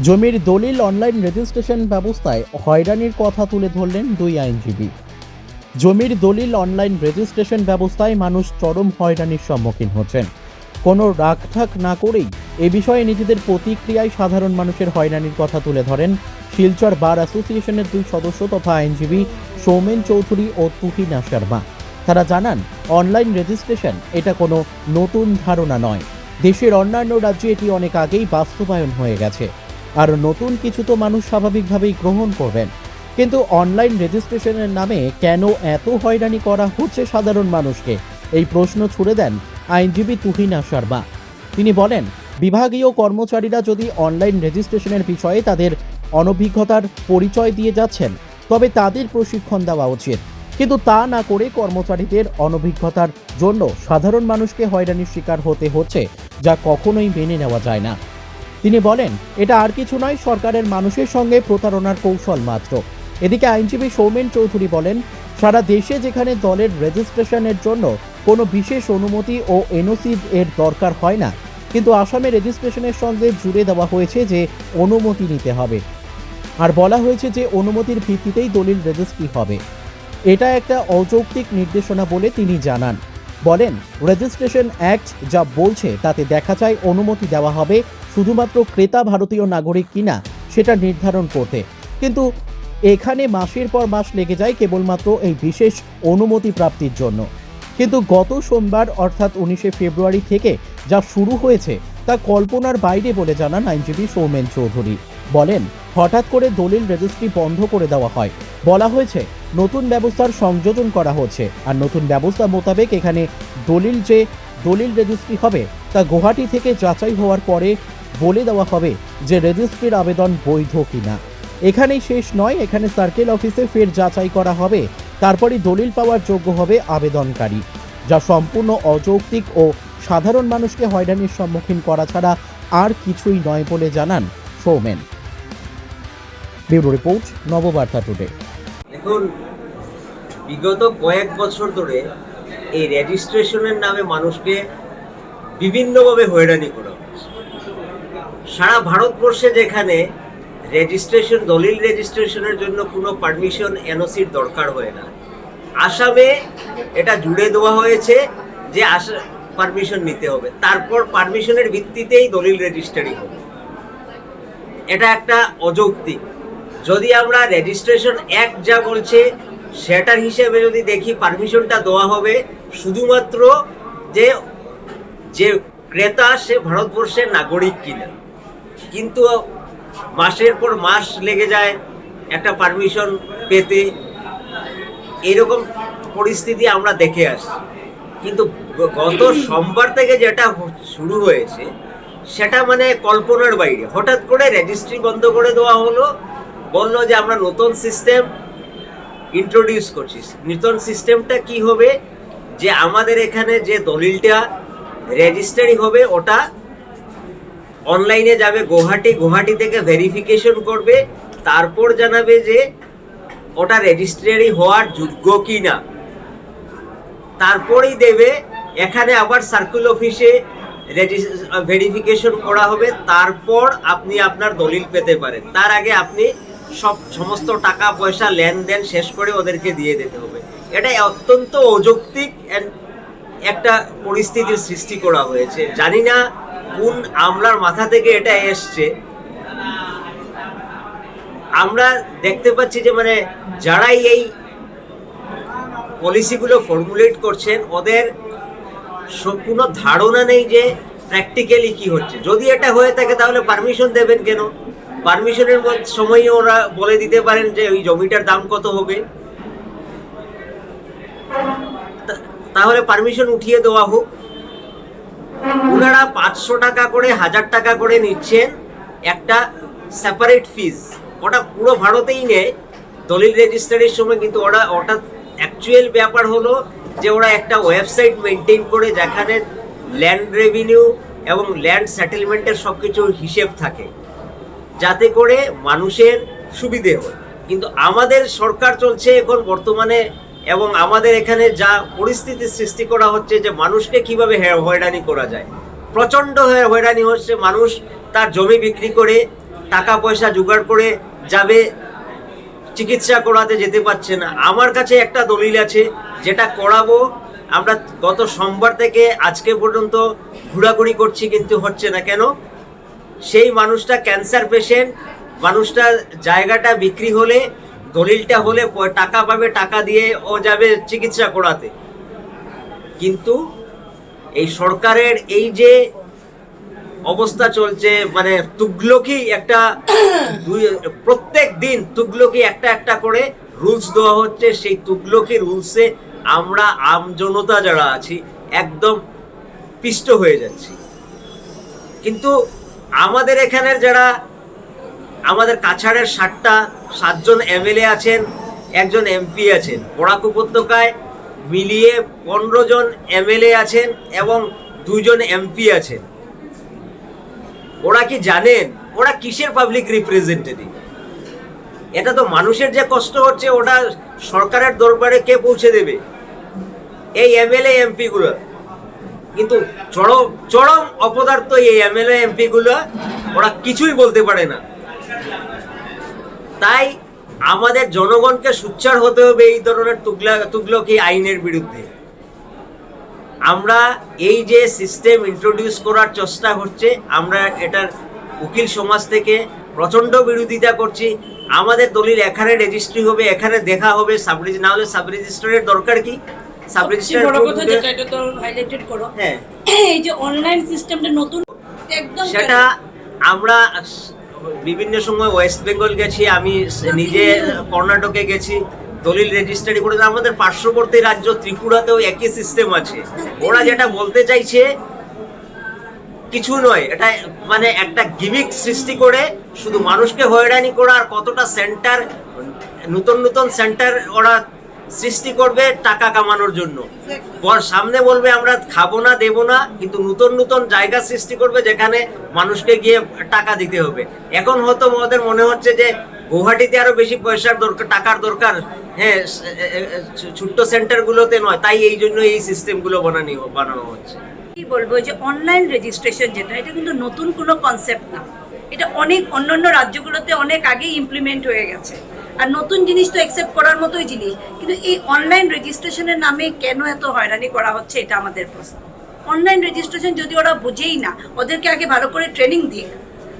জমির দলিল online registration ব্যবস্থায় হয়রানির কথা তুলে ধরলেন দুই আইনজীবী। জমির দলিল অনলাইন রেজিস্ট্রেশন ব্যবস্থায় মানুষ চরম হয়রানির সম্মুখীন হচ্ছেন। কোনো রাগঠাক না করেই এ বিষয়ে নিজেদের প্রতিক্রিয়ায় সাধারণ মানুষের হয়রানির কথা তুলে ধরেন শিলচর বার অ্যাসোসিয়েশনের দুই সদস্য তথা আইনজীবী সৌমেন চৌধুরী ও তুহিনা শর্মা। তারা জানান, অনলাইন রেজিস্ট্রেশন এটা কোনো নতুন ধারণা নয়। দেশের অন্যান্য রাজ্যে এটি অনেক আগেই বাস্তবায়ন হয়ে গেছে, আর নতুন কিছু তো মানুষ স্বাভাবিকভাবেই গ্রহণ করবেন। কিন্তু অনলাইন রেজিস্ট্রেশনের নামে কেন এত হয়রানি করা হচ্ছে সাধারণ মানুষকে, এই প্রশ্ন ছুড়ে দেন আইনজীবী তুহিনা শর্মা। তিনি বলেন, বিভাগীয় কর্মচারীরা যদি অনলাইন রেজিস্ট্রেশনের বিষয়ে তাদের অনভিজ্ঞতার পরিচয় দিয়ে যাচ্ছেন, তবে তাদের প্রশিক্ষণ দেওয়া উচিত। কিন্তু তা না করে কর্মচারীদের অনভিজ্ঞতার জন্য সাধারণ মানুষকে হয়রানির শিকার হতে হচ্ছে, যা কখনোই মেনে নেওয়া যায় না। তিনি বলেন, এটা আর কিছু নয়, সরকারের মানুষের সঙ্গে প্রতারণার কৌশল মাত্র। এদিকে আইনজীবী সৌমেন চৌধুরী বলেন, সারা দেশে যেখানে দলের রেজিস্ট্রেশনের জন্য কোনো বিশেষ অনুমতি ও এনওসি এর দরকার হয় না, কিন্তু আসামে রেজিস্ট্রেশনের সঙ্গে জুড়ে দেওয়া হয়েছে যে অনুমতি নিতে হবে, আর বলা হয়েছে যে অনুমতির ভিত্তিতেই দলিল রেজিস্ট্রি হবে। এটা একটা অযৌক্তিক নির্দেশনা বলে তিনি জানান। বলেন, রেজিস্ট্রেশন অ্যাক্ট যা বলছে তাতে দেখা যায় অনুমতি দেওয়া হবে শুধুমাত্র ক্রেতা ভারতীয় নাগরিক কিনা সেটা নির্ধারণ করতে, কিন্তু এখানে মাসের পর মাস লেগে যায় কেবলমাত্র এই বিশেষ অনুমতি প্রাপ্তির জন্য। কিন্তু গত সোমবার অর্থাৎ 19শে ফেব্রুয়ারি থেকে যা শুরু হয়েছে তা কল্পনার বাইরে বলে জানান আইনজীবী সৌমেন চৌধুরী। বলেন, হঠাৎ করে দলিল রেজিস্ট্রি বন্ধ করে দেওয়া হয়। বলা হয়েছে নতুন ব্যবস্থার সংযোজন করা হচ্ছে, আর নতুন ব্যবস্থা মোতাবেক এখানে দলিল রেজিস্ট্রি হবে তা গুয়াহাটি থেকে যাচাই হওয়ার পরে বলে দেওয়া হবে যে রেজিস্ট্রির আবেদন বৈধ কিনা। এখানেই শেষ নয়, এখানে সার্কেল অফিসে ফের যাচাই করা হবে, তারপরই দলিল পাওয়ার যোগ্য হবে আবেদনকারী, যা সম্পূর্ণ অযৌক্তিক ও সাধারণ মানুষকে হয়রানির সম্মুখীন করা ছাড়া আর কিছুই নয় বলে জানান Soumen. Bureau report, Nababarta today. দেখুন, বিগত কয়েক বছর ধরে এই রেজিস্ট্রেশনের নামে মানুষকে বিভিন্নভাবে হয়রানি করা হচ্ছে। সারা ভারতবর্ষে যেখানে দলিল রেজিস্ট্রেশনের জন্য কোনো পারমিশন এনওসির দরকার হয় না, আসামে এটা জুড়ে দেওয়া হয়েছে যে পারমিশন নিতে হবে, তারপর পারমিশনের ভিত্তিতেই দলিল রেজিস্ট্রি হবে। এটা একটা অযৌক্তিক। যদি আমরা রেজিস্ট্রেশন অ্যাক্ট যা বলছে সেটার হিসেবে যদি দেখি, পারমিশনটা দেওয়া হবে শুধুমাত্র যে ক্রেতা সে ভারতবর্ষের নাগরিক কিনা, কিন্তু মাসের পর মাস লেগে যায় একটা পারমিশন পেতে। এরকম পরিস্থিতি আমরা দেখে আসছি। কিন্তু গত সোমবার থেকে যেটা শুরু হয়েছে সেটা মানে কল্পনার বাইরে। হঠাৎ করে রেজিস্ট্রি বন্ধ করে দেওয়া হলো, বললো যে আমরা নতুন সিস্টেম ইন্ট্রোডিউস করছি। নতুন সিস্টেমটা কি হবে, যে আমাদের এখানে যে দলিলটা রেজিস্ট্রি হবে ওটা অনলাইনে যাবে গুয়াহাটি থেকে ভেরিফিকেশন করবে, তারপর জানাবে যে ওটা রেজিস্ট্রি হওয়ার যোগ্য কি না, তারপরেই দেবে। এখানে আবার সার্কেল অফিসে ভেরিফিকেশন করা হবে, তারপর আপনি আপনার দলিল পেতে পারেন। তার আগে আপনি সমস্ত টাকা পয়সা লেনদেন শেষ করে ওদেরকে দিয়ে দিতে হবে। এটা অত্যন্ত অযৌক্তিক একটা পরিস্থিতির সৃষ্টি করা হয়েছে। জানি না কোন আমলার মাথা থেকে এটা এসছে। আমরা দেখতে পাচ্ছি যে মানে যারাই এই পলিসিগুলো ফর্মুলেট করছেন ওদের কোনো ধারণা নেই যে প্র্যাকটিক্যালি কি হচ্ছে। যদি এটা হয়ে থাকে তাহলে পারমিশন দেবেন কেন? পারমিশনের সময় ওরা বলে দিতে পারেন যে ওই জমিটার দাম কত হবে, তাহলে পারমিশন উঠিয়ে দেওয়া হোক। ওনারা 500 টাকা করে 1000 টাকা করে নিচ্ছেন একটা সেপারেট ফিজ, ওটা পুরো ভারতেই নেয় দলিল রেজিস্ট্রির সময়। কিন্তু ওটা অ্যাকচুয়াল ব্যাপার হলো যে ওরা একটা ওয়েবসাইট মেনটেন করে যেখানে ল্যান্ড রেভিনিউ এবং ল্যান্ড সেটেলমেন্টের সব কিছুর হিসেব থাকে, যাতে করে মানুষের সুবিধে হয়। কিন্তু আমাদের সরকার চলছে এখন বর্তমানে, এবং আমাদের এখানে যা পরিস্থিতির সৃষ্টি করা হচ্ছে যে মানুষকে কিভাবে হয়রানি করা যায়, প্রচণ্ড হয়রানি হচ্ছে। মানুষ তার জমি বিক্রি করে টাকা পয়সা জোগাড় করে যাবে, চিকিৎসা করাতে যেতে পারছে না। আমার কাছে একটা দলিল আছে যেটা করাবো, আমরা গত সোমবার থেকে আজকে পর্যন্ত ঘোরাঘুরি করছি কিন্তু হচ্ছে না। কেন? সেই মানুষটা ক্যান্সার পেশেন্ট, মানুষটার জায়গাটা বিক্রি হলে, দলিলটা হলে টাকা পাবে, টাকা দিয়ে ও যাবে চিকিৎসা করাতে। কিন্তু এই সরকারের এই যে অবস্থা চলছে, মানে তুগলকি একটা প্রত্যেক দিন তুগলকি একটা করে রুলস দেওয়া হচ্ছে। সেই তুগলকি রুলসে আমরা আম জনতা যারা আছি একদম পিষ্ট হয়ে যাচ্ছি। কিন্তু আমাদের এখানের যারা, আমাদের কাছাড়ের 7জন এমএলএ আছেন, একজন এমপি আছেন, বরাক উপত্যকায় মিলিয়ে 15 জন এমএলএ আছেন এবং 2 জন এমপি আছেন। ওরা কি জানেন ওরা কিসের পাবলিক রিপ্রেজেন্টেটিভ? এটা তো মানুষের যে কষ্ট হচ্ছে ওটা সরকারের দরবারে কে পৌঁছে দেবে? এই এমএলএ এমপি গুলো। কিন্তু চরম অপদার্থ এই এমএলএ এমপি গুলো, ওরা কিছুই বলতে পারে না। তাই আমাদের জনগণকে সোচ্চার হতে হবে এই ধরনের তুগলকি আইনের বিরুদ্ধে। আমরা এই যে সিস্টেম ইন্ট্রোডিউস করার চেষ্টা হচ্ছে, আমরা এটার উকিল সমাজ থেকে প্রচণ্ড বিরোধিতা করছি। আমাদের দলিল এখানে রেজিস্ট্রি হবে, এখানে দেখা হবে, না হলে সাব রেজিস্ট্রারের দরকার কি? সাব রেজিস্ট্রার হ্যাঁ, এই যে অনলাইন সিস্টেমটা নতুন একদম সেটা আমরা বিভিন্ন সময় ওয়েস্ট বেঙ্গল গেছি, আমি নিজে কর্ণাটকে গেছি, দলিল রেজিস্ট্রি করে। আমাদের পার্শ্ববর্তী রাজ্য ত্রিপুরাতেও একই সিস্টেম আছে। ওরা যেটা বলতে চাইছে কিছু নয়, এটা মানে একটা গিমিক সৃষ্টি করে শুধু মানুষকে হয়রানি করা। আর কতটা সেন্টার, নতুন সেন্টার ওরা সৃষ্টি করবে টাকা কামানোর জন্য। সামনে বলবে আমরা খাবো না, দেবো না, কিন্তু নতুন জায়গা সৃষ্টি করবে যেখানে মানুষকে গিয়ে টাকা দিতে হবে। এখন হয়তো আমাদের মনে হচ্ছে যে গুয়াহাটিতে আরো বেশি পয়সার দরকার, টাকার দরকার, হ্যাঁ, ছোট্ট সেন্টারগুলোতে নয়। তাই এই জন্য এই সিস্টেমগুলো বানানো হচ্ছে। কি বলবো, যে অনলাইন রেজিস্ট্রেশন যেটা, এটা কিন্তু নতুন কোনো কনসেপ্ট না। এটা অনেক অন্যান্য রাজ্যগুলোতে অনেক আগেই ইমপ্লিমেন্ট হয়ে গেছে। আর নতুন জিনিস তো অ্যাকসেপ্ট করার মতোই জিনিস, কিন্তু এই অনলাইন রেজিস্ট্রেশনের নামে কেন এত হয়রানি করা হচ্ছে, এটা আমাদের প্রশ্ন। অনলাইন রেজিস্ট্রেশন যদি ওরা বুঝেই না, ওদেরকে আগে ভালো করে ট্রেনিং দিক।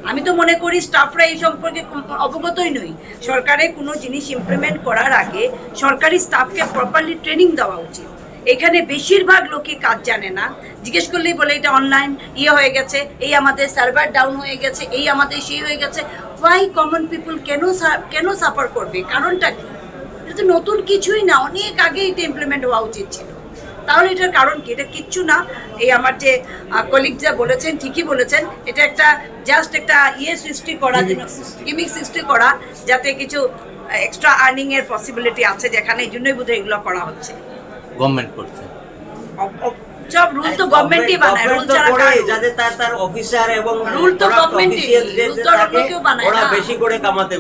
আমি তো মনে করি স্টাফরা এই সম্পর্কে অবগতই নই। সরকারের কোনো জিনিস ইমপ্লিমেন্ট করার আগে সরকারি স্টাফকে প্রপারলি ট্রেনিং দেওয়া উচিত। এখানে বেশিরভাগ লোকই কাজ জানে না, জিজ্ঞেস করলেই বলে এটা অনলাইন হয়ে গেছে, এই আমাদের সার্ভার ডাউন হয়ে গেছে, এই আমাদের সেই হয়ে গেছে। ওয়াই কমন পিপল কেন সাফার করবে? কারণটা কি? এটা তো নতুন কিছুই না, অনেক আগে এটা ইমপ্লিমেন্ট হওয়া উচিত ছিল। তাহলে এটার কারণ কি? এটা কিচ্ছু না। এই আমার যে কলিগ যা বলেছেন, ঠিকই বলেছেন, এটা একটা জাস্ট একটা সৃষ্টি করা, গিমিক সৃষ্টি করা, যাতে কিছু এক্সট্রা আর্নিং এর পসিবিলিটি আছে, যেখানে এই জন্যই বোধহয় এগুলো করা হচ্ছে। গভর্নমেন্ট করছে সব রুল তো গভর্নমেন্টই বানায়, রুল ছাড়া যাতে তার অফিসার এবং রুল তো গভর্নমেন্টই, রুল তো অন্য কেউ বানায় না। ওরা বেশি করে কামাতে